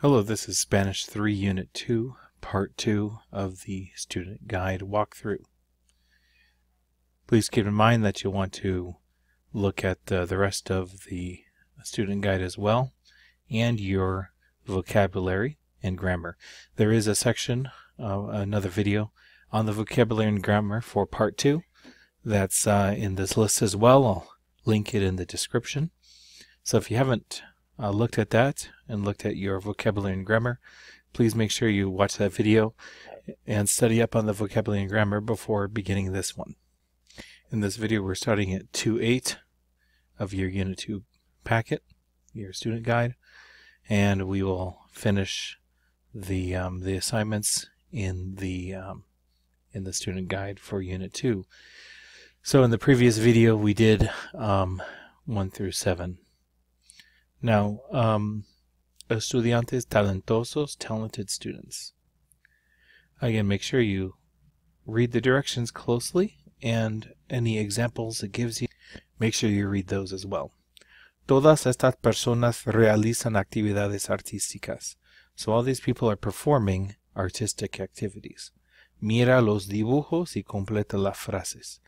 Hello, this is Spanish 3 Unit 2, Part 2 of the Student Guide Walkthrough. Please keep in mind that you'll want to look at the rest of the student guide as well, and your vocabulary and grammar. There is a section, another video, on the vocabulary and grammar for Part 2 that's in this list as well. I'll link it in the description. So if you haven't looked at that and looked at your vocabulary and grammar, please make sure you watch that video and study up on the vocabulary and grammar before beginning this one. In this video, we're starting at 2.8 of your Unit 2 packet, your student guide, and we will finish the assignments in the student guide for Unit 2. So in the previous video, we did 1 through 7. Now, estudiantes talentosos, talented students. Again, make sure you read the directions closely, and any examples it gives you, make sure you read those as well. Todas estas personas realizan actividades artísticas. So all these people are performing artistic activities. Mira los dibujos y completa las frases.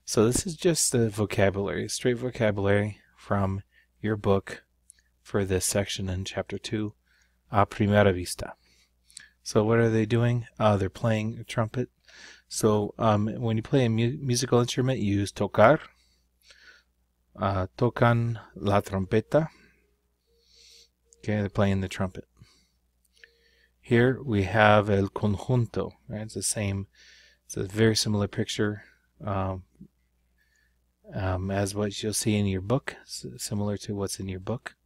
So this is just the vocabulary, straight vocabulary from your book for this section in Chapter 2, A Primera Vista. So what are they doing? They're playing a trumpet. So when you play a musical instrument, you use tocar. Tocan la trompeta. Okay, they're playing the trumpet. Here we have el conjunto. Right? It's the same. It's a very similar picture as what you'll see in your book, similar to what's in your book.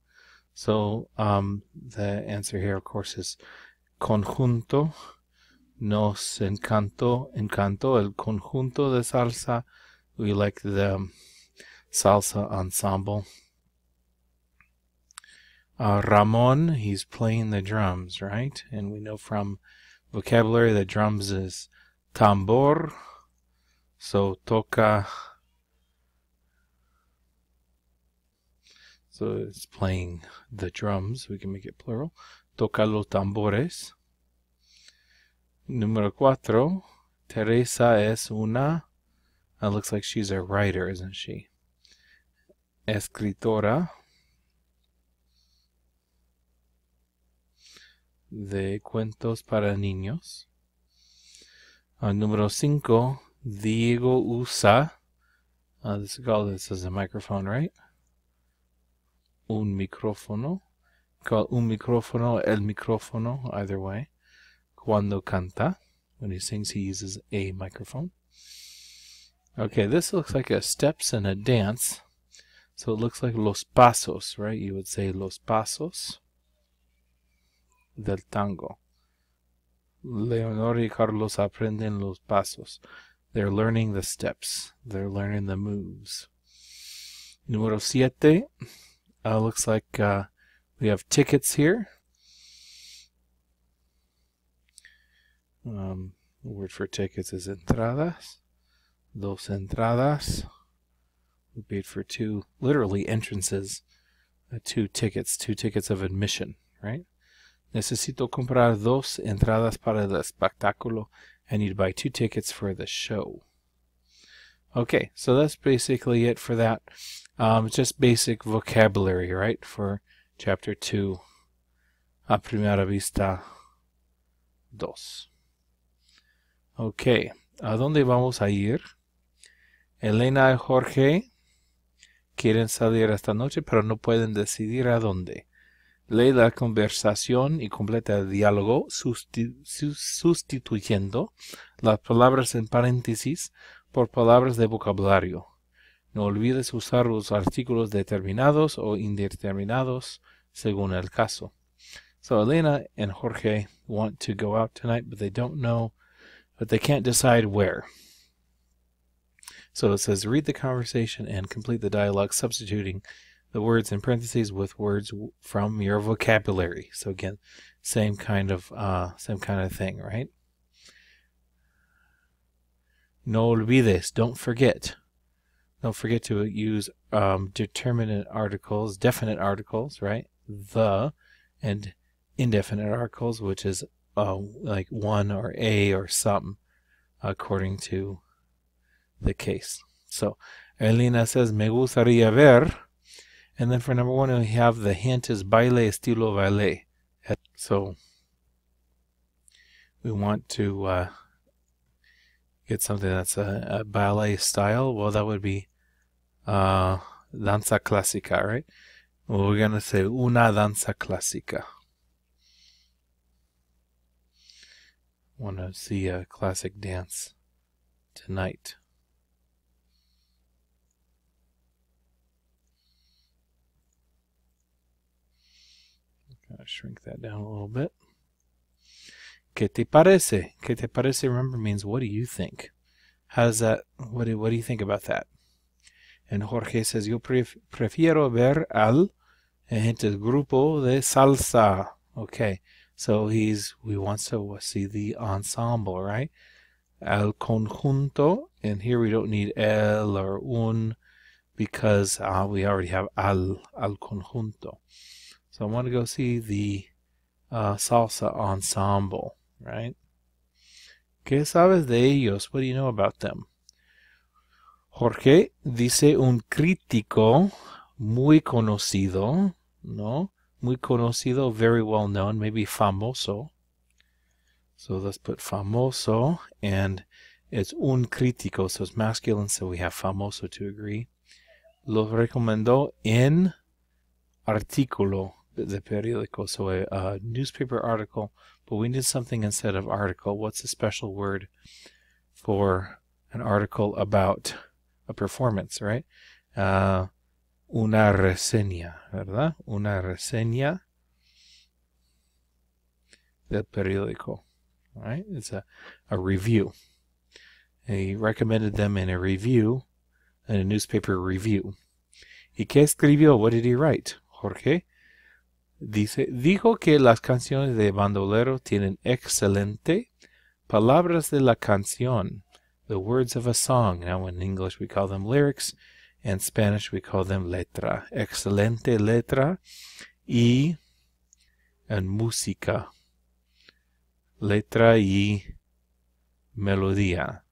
So the answer here, of course, is conjunto. Nos encantó el conjunto de salsa. We like the salsa ensemble. Ramon, he's playing the drums, right? And we know from vocabulary that drums is tambor. So toca. So it's playing the drums. We can make it plural. Toca los tambores. Número 4. Teresa es una. Looks like she's a writer, isn't she? Escritora de cuentos para niños. Número 5. Diego usa. This is a microphone, right? Un micrófono. Call un micrófono, el micrófono, either way. Cuando canta. When he sings, he uses a microphone. Okay, this looks like a steps and a dance. So it looks like los pasos, right? You would say los pasos del tango. Leonor y Carlos aprenden los pasos. They're learning the steps. They're learning the moves. Número 7. Looks like we have tickets here. The word for tickets is entradas. Dos entradas. We paid for 2, literally entrances. 2 tickets of admission, right? Necesito comprar 2 entradas para el espectáculo. I need to buy 2 tickets for the show. Okay, so that's basically it for that. Just basic vocabulary, right, for Chapter 2, A Primera Vista 2. Okay, ¿a dónde vamos a ir? Elena y Jorge quieren salir esta noche, pero no pueden decidir a dónde. Lee la conversación y completa el diálogo sustituyendo las palabras en paréntesis por palabras de vocabulario. No olvides usar los artículos determinados o indeterminados según el caso. So Elena and Jorge want to go out tonight, but they don't know, but they can't decide where. So it says read the conversation and complete the dialogue, substituting the words in parentheses with words from your vocabulary. So again, same kind of thing, right? No olvides, don't forget. Don't forget to use definite articles, right? The and indefinite articles, which is like one or a or some, according to the case. So Elena says, me gustaría ver. And then for number 1, we have the hint is baile estilo baile. So we want to get something that's a ballet style. Well, that would be danza clásica, right? Well, we're going to say una danza clásica. Want to see a classic dance tonight. Gotta shrink that down a little bit. ¿Qué te parece? ¿Qué te parece? Remember, means what do you think? How does that? What do you think about that? And Jorge says, yo prefiero ver al grupo de salsa. Okay, so we want to see the ensemble, right? Al conjunto, and here we don't need el or un because we already have al conjunto. So I want to go see the salsa ensemble, right? ¿Qué sabes de ellos? What do you know about them? Jorge dice un crítico muy conocido, ¿no? Muy conocido, very well known, maybe famoso. So let's put famoso, and it's un crítico, so it's masculine, so we have famoso to agree. Lo recomendó en artículo de periódico, so a newspaper article, but we need something instead of article. What's a special word for an article about a performance, right? Una reseña, ¿verdad? Una reseña del periódico, right? It's a review. He recommended them in a review, in a newspaper review. ¿Y qué escribió? What did he write? Jorge dijo que las canciones de bandolero tienen excelente palabras de la canción, the words of a song. Now in English we call them lyrics, and Spanish we call them letra. Excelente letra y música. Letra y melodía,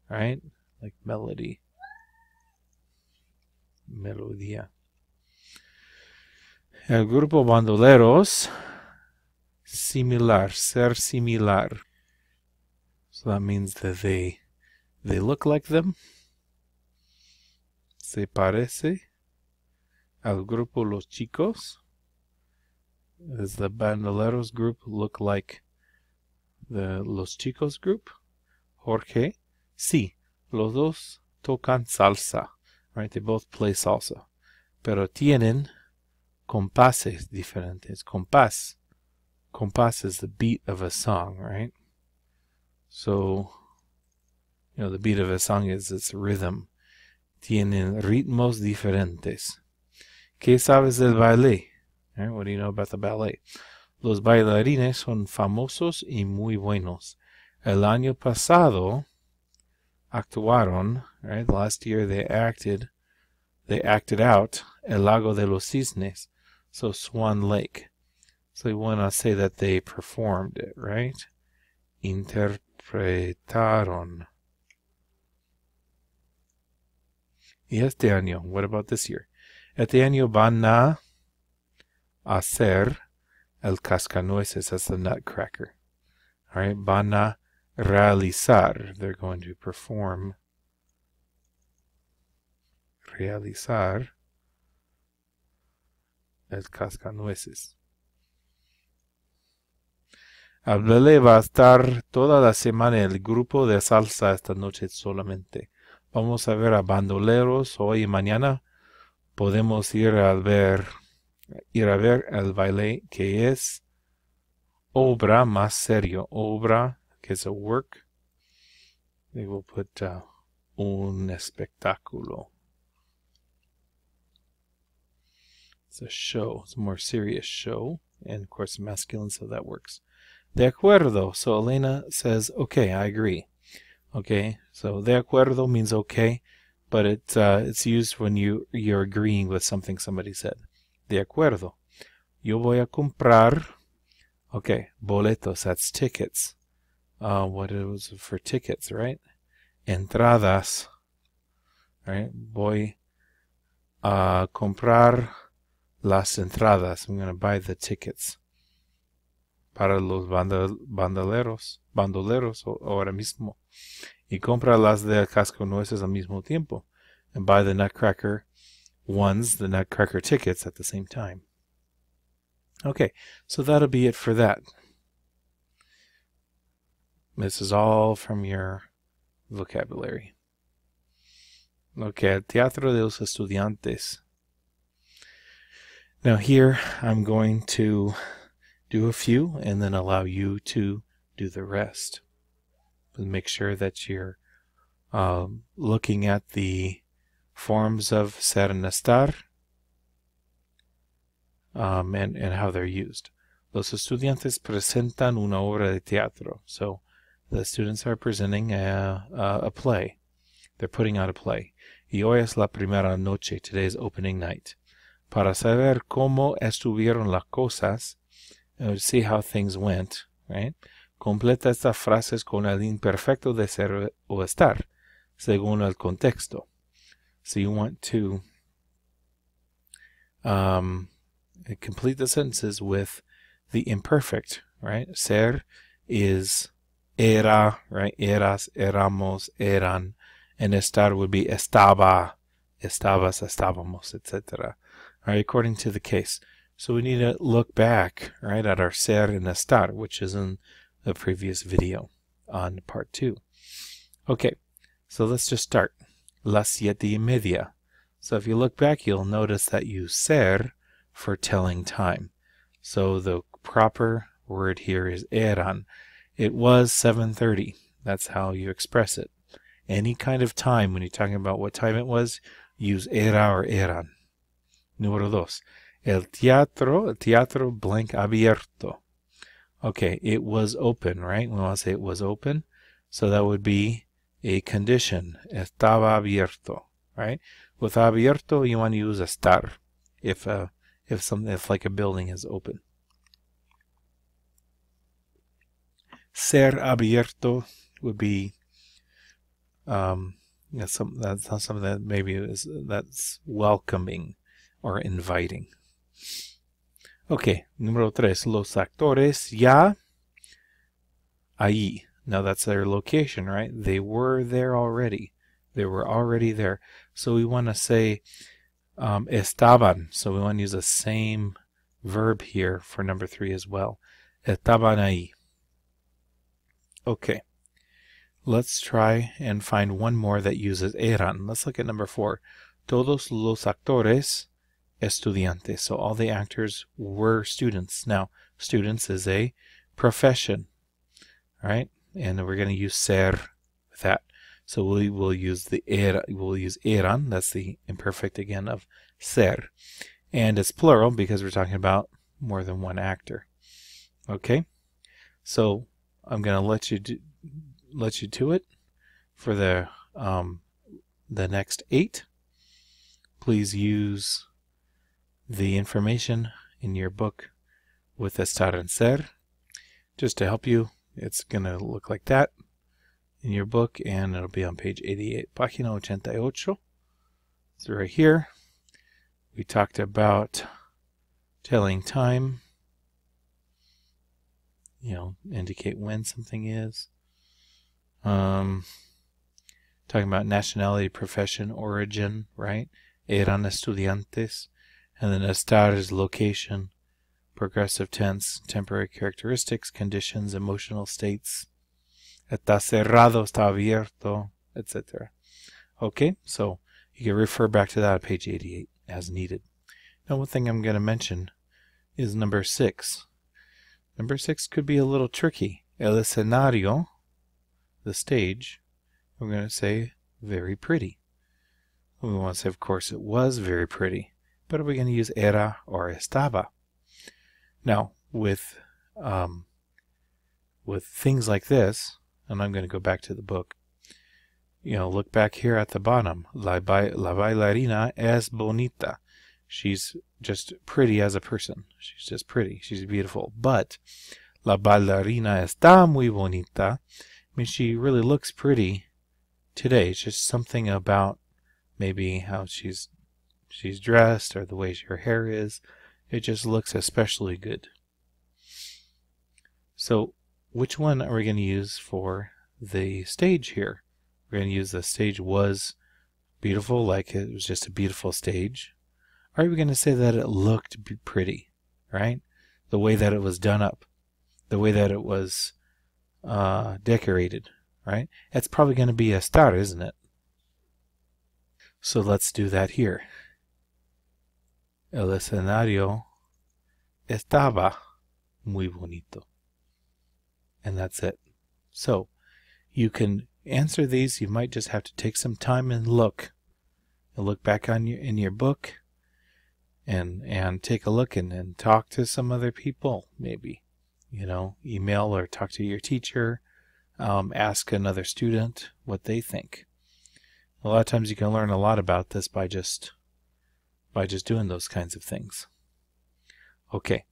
right? Like melody. Melodía. El grupo bandoleros, similar, ser similar. So that means that they look like them. Se parece al grupo Los Chicos. Does the bandoleros group look like the Los Chicos group? Jorge, sí, los dos tocan salsa. Right, they both play salsa. Pero tienen compases diferentes. Compás is the beat of a song, right? So, the beat of a song is its rhythm. Tienen ritmos diferentes. ¿Qué sabes del ballet? Right, what do you know about the ballet? Los bailarines son famosos y muy buenos. El año pasado actuaron, right? Last year they acted out El Lago de los Cisnes, so Swan Lake. So you want to say that they performed it, right? Interpretaron. Y este año, what about this year? Este año van a hacer el cascanueces, that's the nutcracker. All right, van a realizar, they're going to perform. Realizar el cascanueces. El ballet va a estar toda la semana el grupo de salsa esta noche solamente. Vamos a ver a bandoleros hoy y mañana. Podemos ir a ver el baile, que es obra más serio. Obra, que es a work. They will put un espectáculo. It's a show. It's a more serious show. And of course masculine, so that works. De acuerdo. So Elena says, okay, I agree. Okay, so de acuerdo means okay, but it's used when you're agreeing with something somebody said. De acuerdo. Yo voy a comprar Okay, boletos, that's tickets. What it was for tickets, right? Entradas, right? Voy a comprar las entradas. I'm going to buy the tickets para los bandoleros ahora mismo. Y compra las de cascanueces al mismo tiempo. And buy the Nutcracker ones, the Nutcracker tickets at the same time. Okay, so that'll be it for that. This is all from your vocabulary. Okay, el Teatro de los Estudiantes. Now here I'm going to do a few and then allow you to do the rest. But make sure that you're looking at the forms of ser and estar and how they're used. Los estudiantes presentan una obra de teatro. So the students are presenting a play. They're putting out a play. Y hoy es la primera noche. Today is opening night. Para saber cómo estuvieron las cosas, see how things went, right? Completa estas frases con el imperfecto de ser o estar, según el contexto. So you want to complete the sentences with the imperfect, right? Ser is era, right? Eras, éramos, eran. And estar would be estaba, estabas, estábamos, etc. Right, according to the case. So we need to look back, right, at our ser and estar, which is in the previous video on part 2. Okay, so let's just start. Las 7:30. So if you look back, you'll notice that you ser for telling time. So the proper word here is eran. It was 7:30. That's how you express it. Any kind of time, when you're talking about what time it was, use era or eran. Número 2. El teatro blank abierto. Okay, it was open, right? We want to say it was open. So that would be a condition. Estaba abierto, right? With abierto, you want to use estar if like a building is open. Ser abierto would be that's something that maybe that's welcoming or inviting. Okay, número 3. Los actores ya ahí. Now that's their location, right? They were there already. They were already there. So we want to say estaban. So we want to use the same verb here for number 3 as well. Estaban ahí. Okay. Let's try and find one more that uses eran. Let's look at number 4. Todos los actores estudiantes. So all the actors were students. Now, students is a profession, right? And we're going to use ser with that. So we will use the era. We'll use eran. That's the imperfect again of ser, and it's plural because we're talking about more than one actor. Okay, so I'm going to let you do it for the next 8. Please use the information in your book with estar and ser just to help you. It's going to look like that in your book, and it'll be on page 88, página 88. So right here, we talked about telling time, indicate when something is. Talking about nationality, profession, origin, right? Eran estudiantes. And then estar is location, progressive tense, temporary characteristics, conditions, emotional states. Está cerrado, está abierto, etc. Okay, so you can refer back to that on page 88 as needed. Now, one thing I'm going to mention is number 6. Number 6 could be a little tricky. El escenario, the stage, we're going to say very pretty. We want to say, of course, it was very pretty. But are we going to use era or estaba? Now, with things like this, and I'm going to go back to the book, look back here at the bottom. La bailarina es bonita. She's just pretty as a person. She's just pretty. She's beautiful. But La ballerina está muy bonita. I mean, she really looks pretty today. It's just something about maybe how she's dressed or the way her hair is. It just looks especially good. So which one are we going to use for the stage here? We're going to use the stage was beautiful, like it was just a beautiful stage. Or are we going to say that it looked pretty, right? The way that it was done up, the way that it was decorated, right? It's probably going to be estar, isn't it? So let's do that here. El escenario estaba muy bonito. And that's it. So you can answer these. You might just have to take some time and look back on in your book and take a look and talk to some other people, maybe, you know, email or talk to your teacher, ask another student what they think. A lot of times you can learn a lot about this by just doing those kinds of things. Okay.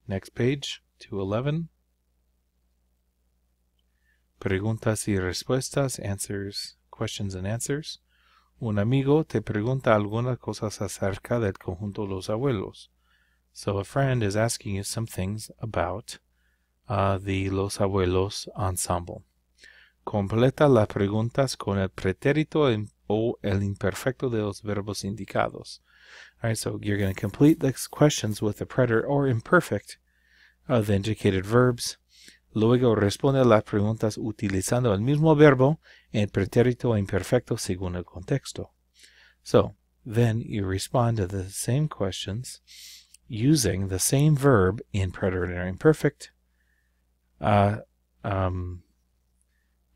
Next page, 211. Preguntas y respuestas, answers, questions and answers. Un amigo te pregunta algunas cosas acerca del conjunto Los Abuelos. So a friend is asking you some things about the Los Abuelos ensemble. Completa las preguntas con el pretérito o el imperfecto de los verbos indicados. All right, so you're going to complete the questions with the preterite or imperfect of the indicated verbs. Luego responde las preguntas utilizando el mismo verbo en pretérito imperfecto según el contexto. So then you respond to the same questions using the same verb in preterite or imperfect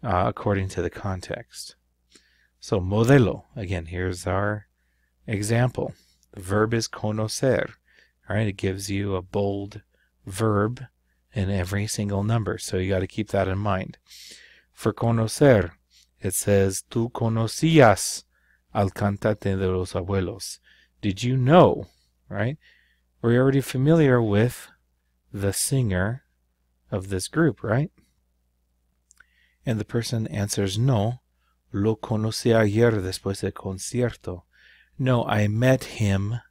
according to the context. So modelo, again, here's our example. The verb is conocer. All right, it gives you a bold verb in every single number, so you got to keep that in mind. For conocer, it says, tú conocías al cantante de los abuelos. Did you know, right? We're already familiar with the singer of this group, right? And the person answers, no, lo conocí ayer después del concierto. No, I met him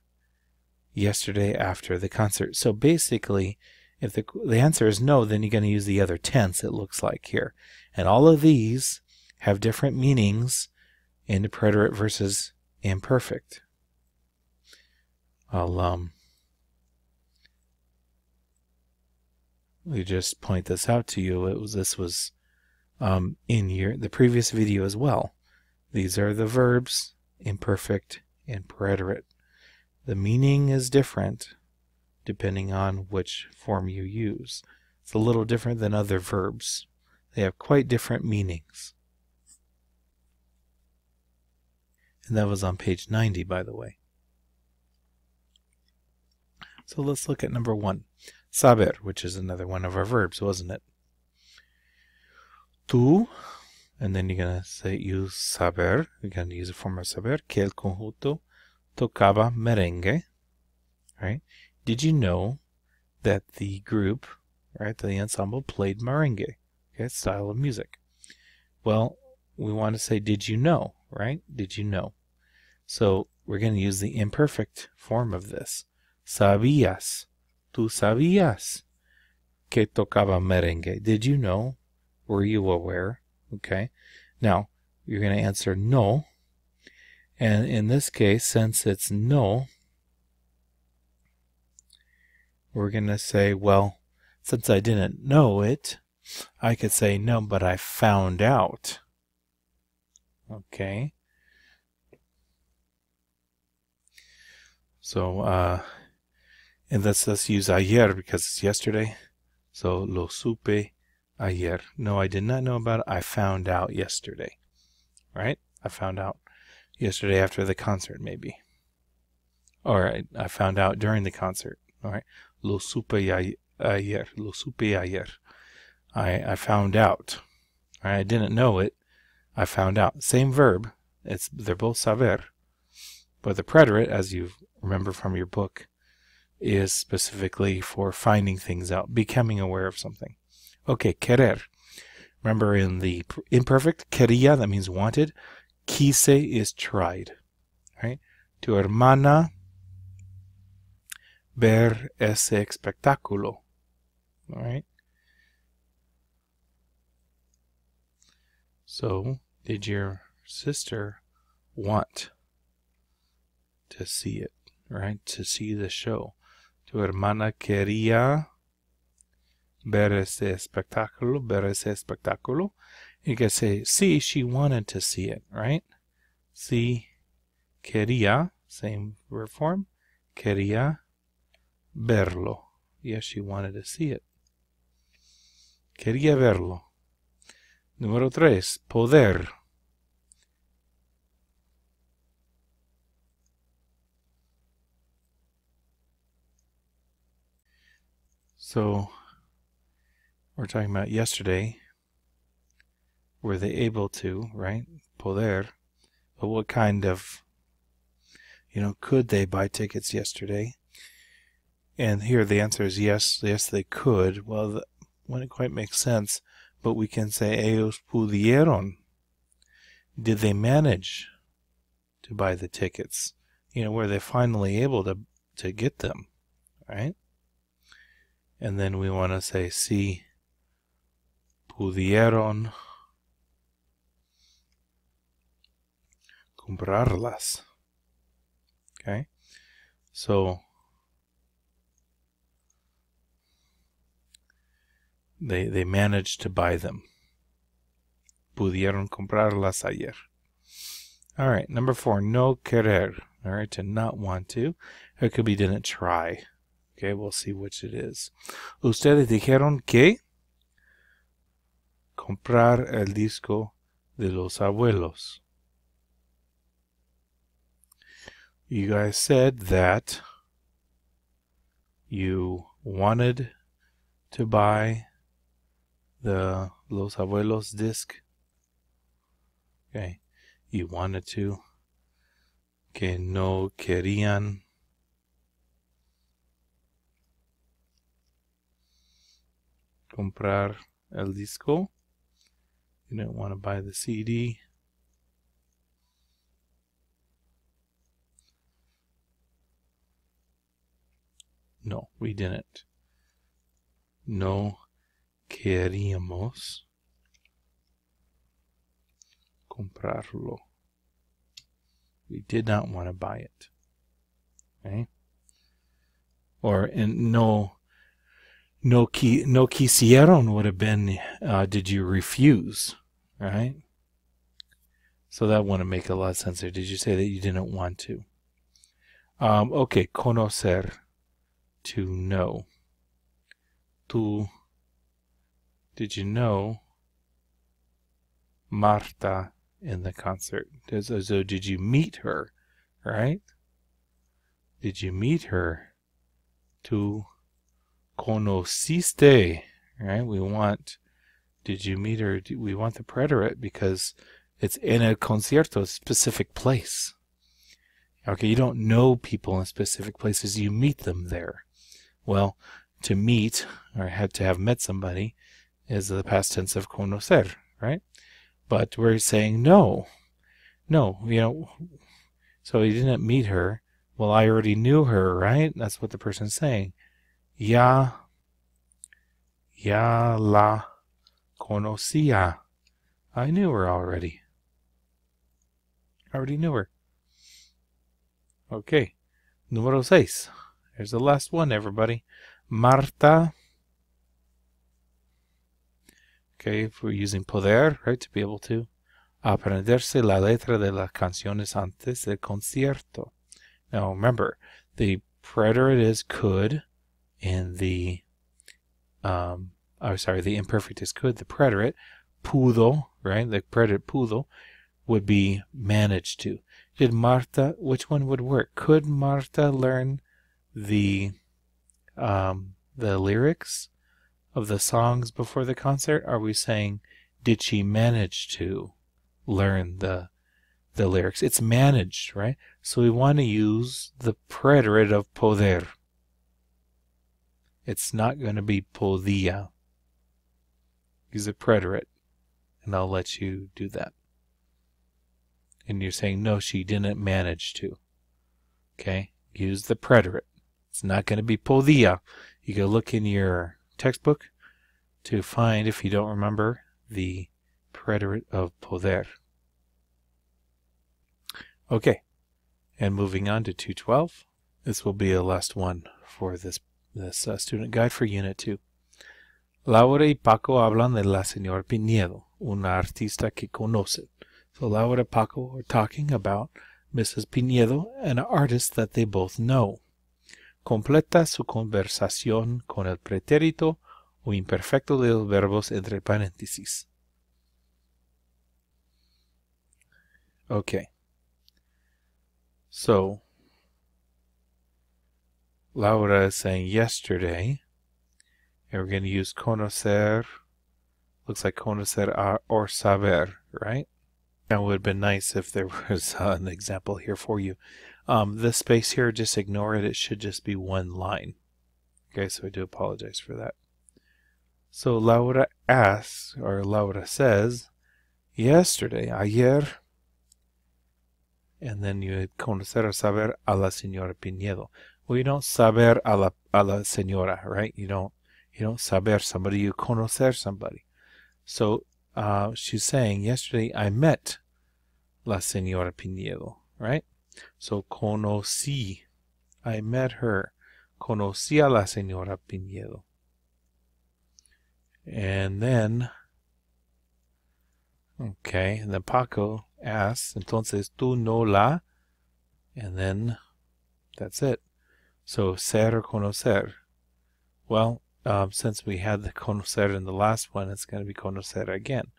yesterday after the concert. So basically, if the answer is no, then you're going to use the other tense, it looks like here. And all of these have different meanings in the preterite versus imperfect. I'll we just point this out to you. This was in the previous video as well. These are the verbs, imperfect and preterite. The meaning is different depending on which form you use. It's a little different than other verbs. They have quite different meanings. And that was on page 90, by the way. So let's look at number 1. Saber, which is another one of our verbs, wasn't it? Tú, and then you're going to say use saber. You're going to use a form of saber, que el conjunto tocaba merengue. Right? Did you know that the group, right, the ensemble played merengue, okay, style of music? Well, we want to say, did you know, right? Did you know? So we're going to use the imperfect form of this. Sabías. Tú sabías que tocaba merengue. Did you know? Were you aware? Okay. Now, you're going to answer no. And in this case, since it's no, we're going to say, well, since I didn't know it, I could say no, but I found out. Okay. So, and let's use ayer because it's yesterday. So, lo supe ayer. No, I did not know about it. I found out yesterday. Right? I found out yesterday after the concert, maybe. Or I found out during the concert. All right. Lo supe ayer. Lo supe ayer. I found out. All right? I didn't know it. I found out. Same verb. They're both saber. But the preterite, as you remember from your book, is specifically for finding things out, becoming aware of something. Okay, querer. Remember in the imperfect, quería, that means wanted. Quise is tried. Right? Tu hermana ver ese espectáculo. All right? So, did your sister want to see it, right? To see the show. Tu hermana quería ver ese espectáculo. You can say, sí, she wanted to see it, right? Sí, quería, same verb form, quería verlo. Yes, she wanted to see it. Quería verlo. Número 3, poder. So, we're talking about yesterday. Were they able to, right? Poder. But what kind of, could they buy tickets yesterday? And here the answer is yes. Yes, they could. Well, that wouldn't quite make sense. But we can say ellos pudieron. Did they manage to buy the tickets? Were they finally able to get them, right? And then we want to say si pudieron comprarlas. Okay? So they managed to buy them. Pudieron comprarlas ayer. All right, number 4, no querer. All right, to not want to. It could be didn't try. Okay, we'll see which it is. Ustedes dijeron que comprar el disco de los abuelos. You guys said that you wanted to buy the Los Abuelos disc. Okay, you wanted to. Que no querían comprar el disco. You didn't want to buy the CD. No, we didn't. No queríamos comprarlo. We did not want to buy it. Okay? Or no quisieron would have been did you refuse, right? So that wouldn't make a lot of sense there. Did you say that you didn't want to? Okay, conocer, to know. Did you know Marta in the concert? So did you meet her, right? Did you meet her? Tu conociste, right? We want, did you meet her? We want the preterite because it's in a concierto, a specific place. Okay, you don't know people in specific places, you meet them there. Well, to meet, or had to have met somebody, is the past tense of conocer, right? But we're saying no, so he didn't meet her. Well, I already knew her, right? That's what the person's saying. Ya la conocía. I knew her already. I already knew her. Okay. Número 6. Here's the last one, everybody. Marta. Okay, if we're using poder, right, to be able to aprenderse la letra de las canciones antes del concierto. Now, remember, the preterite is could, and the imperfect is could. The preterite, pudo, right, the preterite pudo, would be managed to. Did Marta, which one would work? Could Marta learn the lyrics of the songs before the concert? Are we saying, did she manage to learn the lyrics? It's managed, right? So we want to use the preterite of poder. It's not going to be podía. Use a preterite, and I'll let you do that. And you're saying, no, she didn't manage to. Okay? Use the preterite. It's not going to be podía. You go look in your textbook to find, if you don't remember, the preterite of poder. Okay. And moving on to 212. This will be the last one for this student guide for Unit 2. Laura y Paco hablan de la señora Pinedo, una artista que conocen. So Laura and Paco are talking about Mrs. Pinedo, an artist that they both know. Completa su conversación con el pretérito o imperfecto de los verbos entre paréntesis. Okay. So Laura is saying yesterday, and we're going to use conocer. Looks like conocer or saber, right? It would have been nice if there was an example here for you. This space here, just ignore it. It should just be one line. Okay, so I do apologize for that. So Laura asks, or Laura says, yesterday, ayer, and then you conocer or saber a la señora Pinedo. Well, you don't saber a la señora, right? You don't saber somebody, you conocer somebody. So she's saying, yesterday I met la señora Pinedo, right? So conocí, I met her. Conocí a la señora Pinedo. And then, okay, and then Paco asks, entonces tú no la, and then that's it. So ser or conocer. Well, since we had the conocer in the last one, it's going to be conocer again.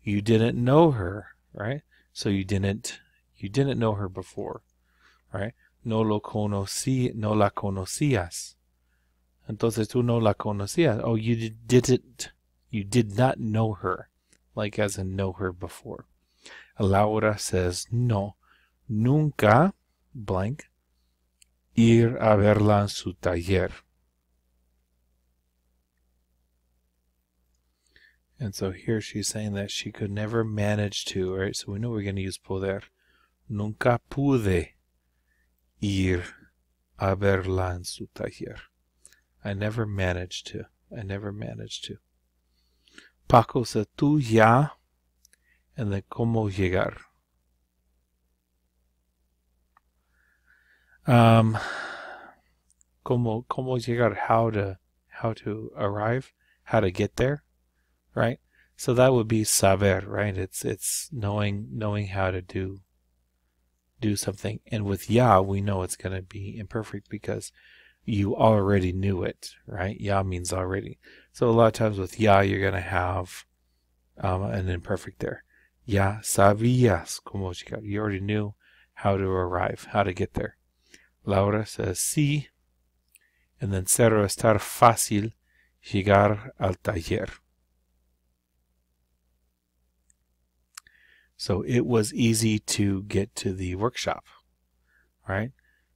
You didn't know her, right? So you didn't know her before, right? No lo conocí, no la conocías. Entonces tú no la conocías. Oh, you did not know her, like as in know her before. Laura says, no, nunca, blank, ir a verla en su taller. And so here she's saying that she could never manage to, right? So we know we're going to use poder. Nunca pude ir a verla en su taller. I never managed to. I never managed to. Paco said, tú ya, and then cómo llegar. Cómo llegar, how to arrive, how to get there, right? So that would be saber, right? It's knowing how to do something. And with ya, we know it's going to be imperfect because you already knew it, right? Ya means already. So a lot of times with ya, you're going to have an imperfect there. Ya sabías cómo llegar. You already knew how to arrive, how to get there. Laura says sí, and then ser o estar fácil llegar al taller. So it was easy to get to the workshop, right?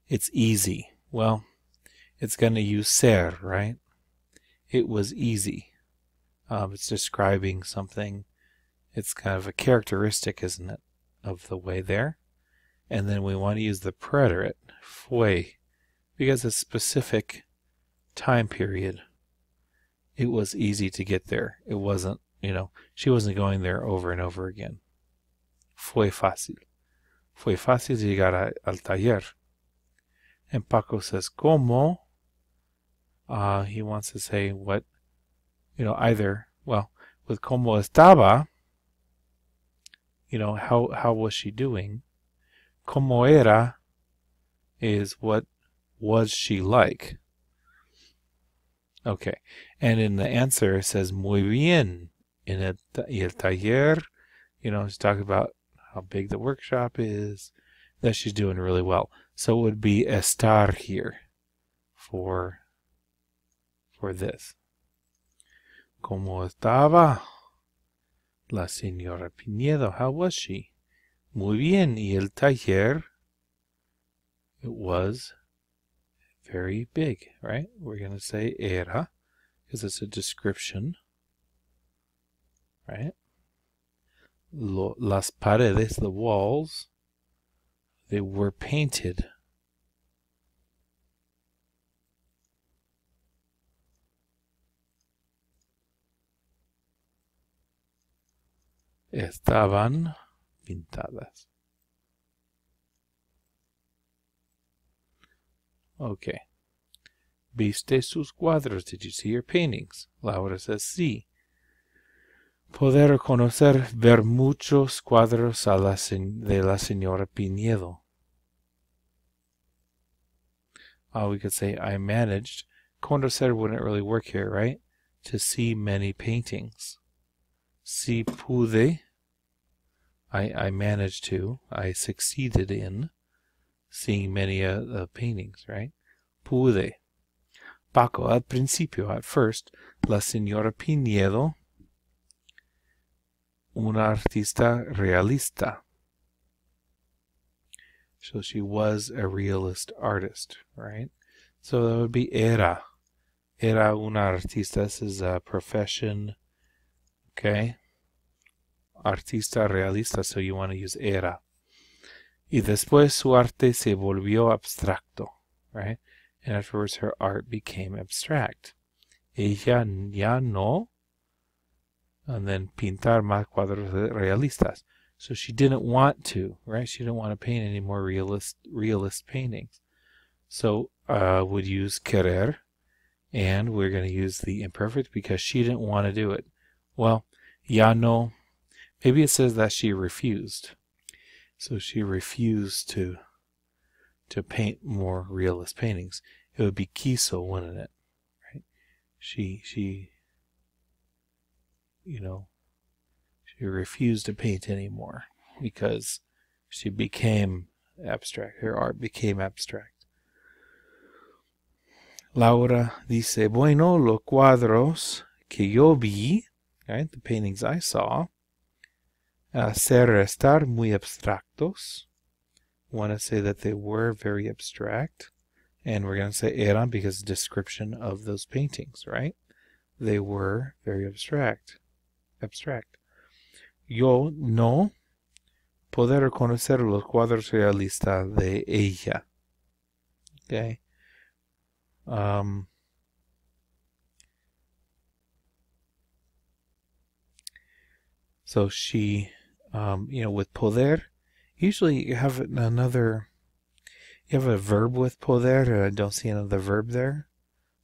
It's easy. Well, it's going to use ser, right? It was easy. It's describing something. It's kind of a characteristic, isn't it, of the way there? And then we want to use the preterite, fue, because it's a specific time period. It was easy to get there. It wasn't, she wasn't going there over and over again. Fue fácil. Fue fácil llegar al taller. And Paco says, ¿cómo? He wants to say what, either, well, with cómo estaba, how was she doing? Cómo era is what was she like? Okay. And in the answer it says muy bien. Y el taller, she's talking about how big the workshop is, that she's doing really well. So it would be estar here for this. ¿Cómo estaba la señora Pinedo? How was she? Muy bien. Y el taller, it was very big, right? We're going to say era because it's a description, right? Las paredes, the walls, they were painted. Estaban pintadas. Okay. ¿Viste sus cuadros? Did you see your paintings? Laura says sí. Poder conocer, ver muchos cuadros de la señora Pinedo. We could say I managed. Conocer wouldn't really work here, right? To see many paintings. Si pude. I managed to. I succeeded in seeing many paintings, right? Pude. Paco, al principio, at first, la señora Pinedo, una artista realista. So she was a realist artist, right? So that would be era. Era una artista. This is a profession. Okay. Artista realista, so you want to use era. Y después su arte se volvió abstracto, right? And afterwards her art became abstract. Ella ya no, and then pintar más cuadros realistas. So she didn't want to, right? She didn't want to paint any more realist paintings. So would use querer, and we're going to use the imperfect because she didn't want to do it. Well, ya no. Maybe it says that she refused. So she refused to paint more realist paintings. It would be quiso, wouldn't it? Right? She refused to paint anymore because she became abstract. Her art became abstract. Laura dice, bueno, los cuadros que yo vi, right, the paintings I saw, ser estar muy abstractos. Want to say that they were very abstract. And we're going to say eran because it's a description of those paintings, right? They were very abstract. Yo no poder conocer los cuadros realistas de ella. Okay. So she, with poder, usually you have a verb with poder, and I don't see another verb there.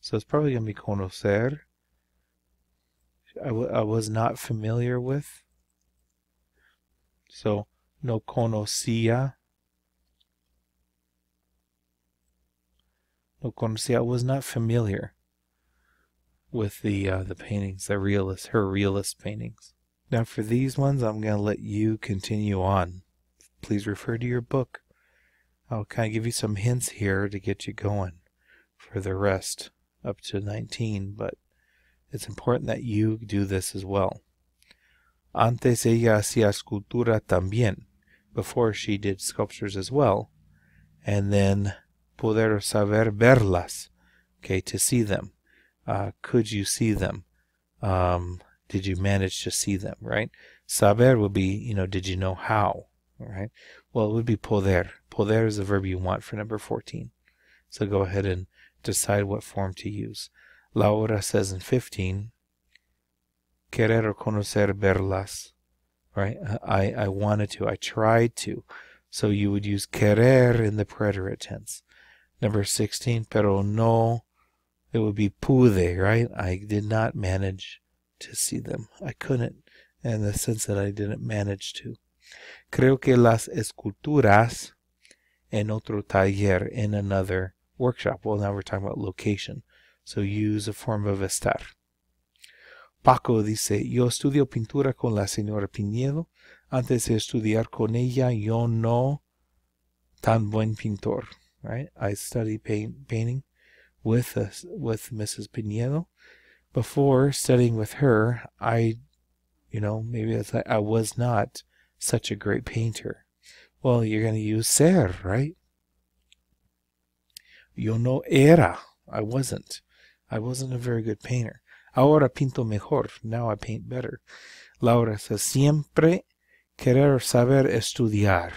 So it's probably going to be conocer. I was not familiar with. So, no conocía. No conocía. I was not familiar with the paintings, her realist paintings. Now for these ones, I'm going to let you continue on. Please refer to your book. I'll kind of give you some hints here to get you going for the rest up to 19, but it's important that you do this as well. Antes ella hacía escultura también. Before she did sculptures as well. And then poder saber verlas. Okay, to see them. Could you see them? Did you manage to see them, right? Saber would be, did you know how, right? Well, it would be poder. Poder is the verb you want for number 14. So go ahead and decide what form to use. Laura says in 15, querer o conocer verlas, right? I wanted to, I tried to. So you would use querer in the preterite tense. Number 16, pero no, it would be pude, right? I did not manage to see them. I couldn't, in the sense that I didn't manage to. Creo que las esculturas en otro taller, in another workshop. Well, now we're talking about location. So use a form of estar. Paco dice, yo estudio pintura con la señora Pinedo. Antes de estudiar con ella, yo no tan buen pintor. Right? I studied painting with Mrs. Pinedo. Before studying with her, maybe it's like I was not such a great painter. Well, you're going to use ser, right? Yo no era. I wasn't. I wasn't a very good painter. Ahora pinto mejor. Now I paint better. Laura says, siempre querer saber estudiar.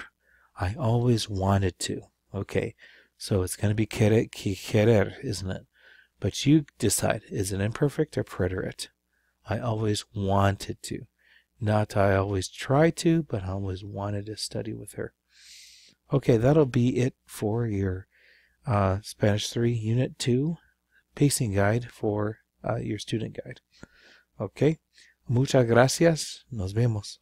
I always wanted to. Okay, so it's going to be querer, isn't it? But you decide, is it imperfect or preterite? I always wanted to. Not I always tried to, but I always wanted to study with her. Okay, that'll be it for your Spanish 3 Unit 2 pacing guide for your student guide. Okay, muchas gracias. Nos vemos.